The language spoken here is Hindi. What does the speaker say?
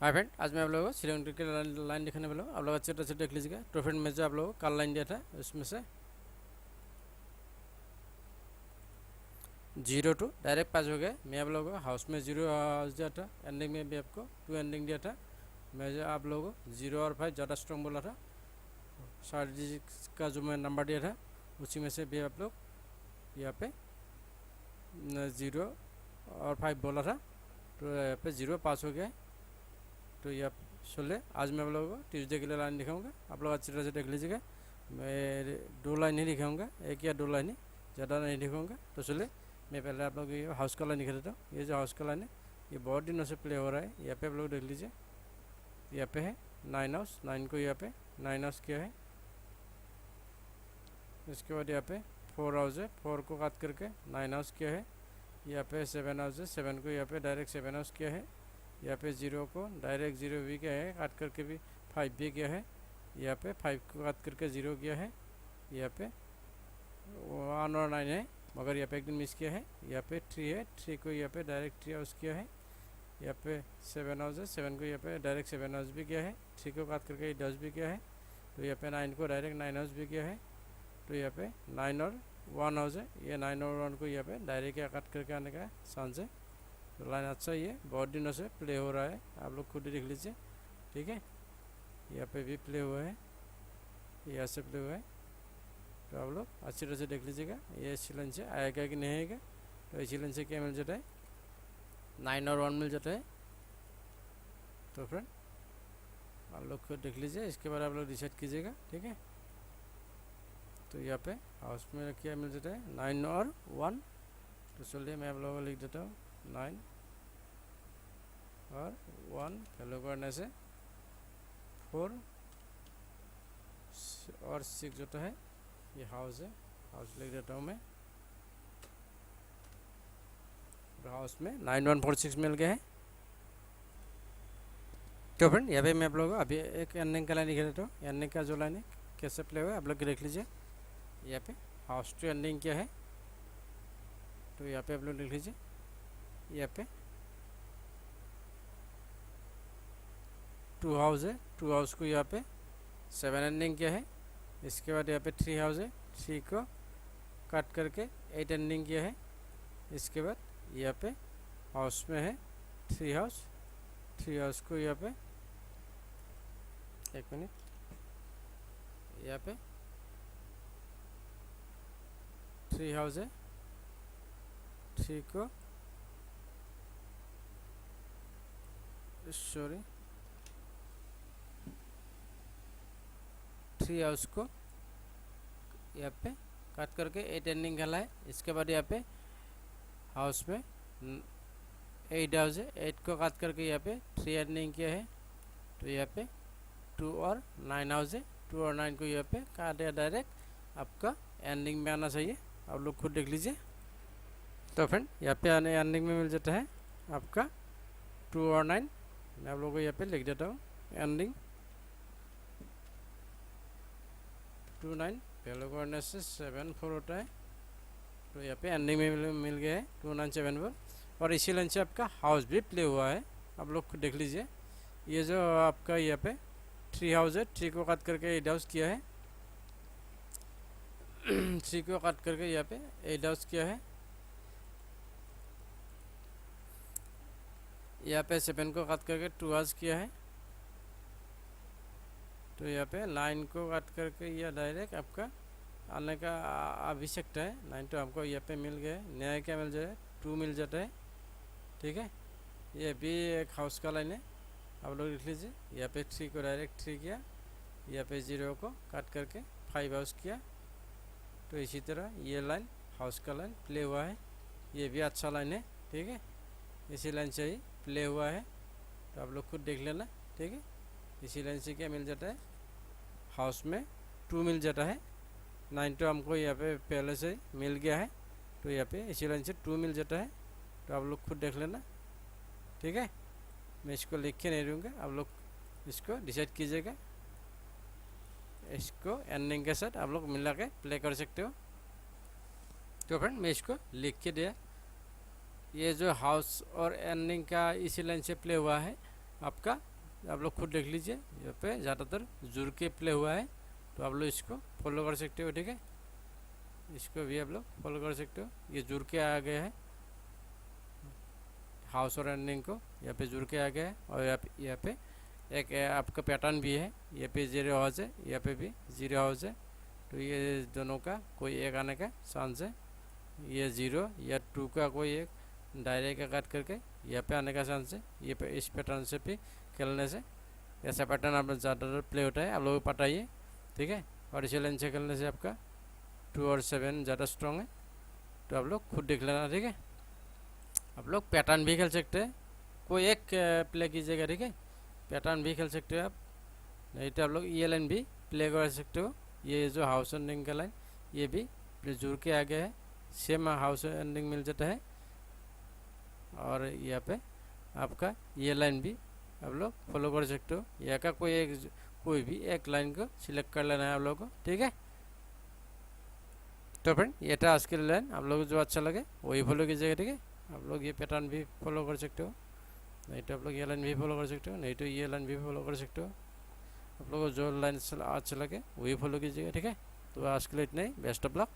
हाय फ्रेंड, आज मैं आप लोगों को श्रीलंका की लाइन दिखाने वाला हूँ। आप लोग अच्छे से देख लीजिएगा। तो फ्रेंड में जो आप लोगों को कल लाइन दिया था उसमें से 0 to डायरेक्ट पास हो गया। मैं आप लोगों को हाउस में 0 हाउस दिया था, एंडिंग में भी आपको 2 एंडिंग दिया था। मैं जो आप लोगों को 0 और 5 ज़्यादा स्ट्रॉन्ग बोला था। स्ट्रैटेजी का जो मैं नंबर दिया था उसी में से भी आप लोग यहाँ पे 0 और 5 बोला था, तो यहाँ पे 0 पास हो गया। तो ये आप सुन ले। आज मैं आप लोगों को ट्यूसडे के लिए लाइन दिखाऊंगा, आप लोग अच्छी तरह से देख लीजिएगा। मैं 2 लाइन ही दिखाऊंगा, 1 या 2 लाइन ही, ज़्यादा नहीं दिखाऊंगा। तो सुन ले, मैं पहले आप लोग को ये हाउस का लाइन दिखा देता हूँ। ये जो हाउस का लाइन है ये बहुत दिनों से प्ले हो रहा है। यहाँ पे आप लोग देख लीजिए, यहाँ पे है 9 हाउस, 9 को यहाँ पे 9 हाउस किया है। इसके बाद यहाँ पे 4 हाउस है, 4 को काट करके 9 हाउस किया है। यहाँ पे 7 हाउस है, 7 को यहाँ पे डायरेक्ट 7 हाउस किया है। यहाँ पे 0 को डायरेक्ट 0 भी किया है, काट करके भी 5 भी किया है। यहाँ पे 5 को काट करके 0 किया है। यहाँ पे 1 और 9 है, मगर यहाँ पे एक दिन मिस किया है। यहाँ पे 3 है, 3 को यहाँ पे डायरेक्ट 3 हाउस किया है। यहाँ पे 7 हाउस है, 7 को यहाँ पे डायरेक्ट 7 हाउस भी किया है। 3 को काट करके 8 हाउस भी किया है। तो यहाँ पे 9 को डायरेक्ट 9 हाउस भी किया है। तो यहाँ पे 9 और 1 हाउस है, ये 9 और 1 को यहाँ पे डायरेक्ट क्या काट करके आने का चांस है। तो लाइन अच्छा ही है, बहुत दिनों से प्ले हो रहा है, आप लोग खुद ही देख लीजिए। ठीक है, यहाँ पे भी प्ले हुआ है, यहाँ से प्ले हुआ है। तो आप लोग अच्छी तरह से देख लीजिएगा ये इसी लाइन से आएगा कि नहीं आएगा। तो इसी लाइन से क्या मिल जाता है, 9 और 1 मिल जाता है। तो फ्रेंड आप लोग खुद देख लीजिए, इसके बाद आप लोग डिसाइड कीजिएगा। ठीक है, तो यहाँ पे हाउस में क्या मिल जाता है, 9 और 1। तो चलिए मैं आप लोगों को लिख देता हूँ, 9 और 1 फैलो करने से 4 और 6 जो है ये हाउस है। हाउस लिख देता हूँ मैं। हाउस में 9 1 4 6 मिल गया है। तो फ्रेंड यहाँ पे मैं आप लोगों को अभी एक एंडिंग का लाइन लिख देता हूँ। एंडिंग का जो लाइन है कैसे प्ले हुआ है आप लोग देख लीजिए। यहाँ पे हाउस टू एंडिंग क्या है, तो यहाँ पे आप लोग लिख लीजिए। यहाँ पे 2 हाउस है, 2 हाउस को यहाँ पे 7 एंडिंग किया है। इसके बाद यहाँ पे 3 हाउस है, 3 को काट करके 8 एंडिंग किया है। इसके बाद यहाँ पे हाउस में है 3 हाउस, 3 हाउस को यहाँ पे 1 मिनट, यहाँ पे 3 हाउस है, 3 को सॉरी 3 हाउस को यहाँ पे काट करके 8 एंडिंग खेला है। इसके बाद यहाँ पे हाउस में 8 हाउस है, 8 को काट करके यहाँ पे 3 एंडिंग किया है। तो यहाँ पे 2 और 9 हाउस है, 2 और 9 को यहाँ पे काट दिया डायरेक्ट आपका एंडिंग में आना चाहिए। आप लोग खुद देख लीजिए। तो फ्रेंड यहाँ पे आने एंडिंग में मिल जाता है आपका 2 और 9। मैं आप लोगों को यहाँ पे लिख देता हूँ एंडिंग 2 9 वैल्यू करने से 7 4 होता है। तो यहाँ पे एंडिंग में मिल गया है 2 9 7 4। और इसी लाइन से आपका हाउस भी प्ले हुआ है, आप लोग खुद देख लीजिए। ये जो आपका यहाँ पे 3 हाउस है, 3 को काट करके 8 हाउस किया है। 3 को काट करके यहाँ पे 8 हाउस किया है। यहाँ पे 7 को काट करके 2 हाउस किया है। तो यहाँ पे 9 को काट करके यह डायरेक्ट आपका आने का आवश्यकता है। 9 तो हमको यहाँ पे मिल गया है, नया क्या मिल जाए 2 मिल जाता है। ठीक है, ये भी एक हाउस का लाइन है, आप लोग लिख लीजिए। यहाँ पे 3 को डायरेक्ट 3 किया, यहाँ पे 0 को काट करके 5 हाउस किया। तो इसी तरह ये लाइन हाउस का लाइन प्ले हुआ है, ये भी अच्छा लाइन है। ठीक है, इसी लाइन से ही प्ले हुआ है, तो आप लोग खुद देख लेना। ठीक है, इसी लाइन से क्या मिल जाता है, हाउस में 2 मिल जाता है। 9 तो हमको यहाँ पे पहले से मिल गया है, तो यहाँ पे इसी लाइन से 2 मिल जाता है। तो आप लोग खुद देख लेना। ठीक है, मैं इसको लिख के नहीं दूँगा, आप लोग इसको डिसाइड कीजिएगा। इसको एंडिंग के साथ आप लोग मिला के प्ले कर सकते हो। तो फ्रेंड मैं इसको लिख के दिया, ये जो हाउस और एंडिंग का इसी लाइन से प्ले हुआ है आपका आप लोग खुद देख लीजिए, यहाँ पे ज़्यादातर जुड़ के प्ले हुआ है, तो आप लोग इसको फॉलो कर सकते हो। ठीक है, इसको भी आप लोग फॉलो कर सकते हो। ये जुड़ के आ गया है, हाउस और एंडिंग को यहाँ पे जुड़ के आ गया है। और यहाँ पे एक आपका पैटर्न भी है, यहाँ पे 0 हाउस है, यहाँ पे भी 0 हाउस है, तो ये दोनों का कोई एक आने का चांस है। ये 0 या 2 का कोई एक डायरेक्ट काट करके यहाँ पे आने का चांस है। ये पे इस पैटर्न से भी खेलने से ऐसा पैटर्न आप ज़्यादातर प्ले होता है, आप लोग को पता ही है। ठीक है, और इसी लाइन से खेलने से आपका 2 और 7 ज़्यादा स्ट्रॉन्ग है, तो आप लोग खुद देख लेना। ठीक है, आप लोग पैटर्न भी खेल सकते हैं, कोई एक प्ले कीजिएगा। ठीक है, पैटर्न भी खेल सकते हो आप, नहीं तो आप लोग ये लाइन भी प्ले कर सकते हो। ये जो हाउस एंडिंग का लाइन ये भी जुड़ के आ गया है, सेम हाउस एंडिंग मिल जाता है। और यहाँ पे आपका ये लाइन भी आप लोग फॉलो कर सकते हो। यहाँ का कोई भी एक लाइन को सिलेक्ट कर लेना है आप लोगों को। ठीक है, तो फ्रेंड ये था आज के लाइन, आप लोग को जो अच्छा लगे वही फॉलो कीजिएगा। ठीक है, आप लोग ये पैटर्न भी फॉलो कर सकते हो, नहीं तो आप लोग ये लाइन भी फॉलो कर सकते हो, नहीं तो ये लाइन भी फॉलो कर सकते हो। आप लोगों को जो लाइन अच्छा लगे वही फॉलो कीजिएगा। ठीक है, तो आज के लिए इतना ही, बेस्ट ऑफ लक।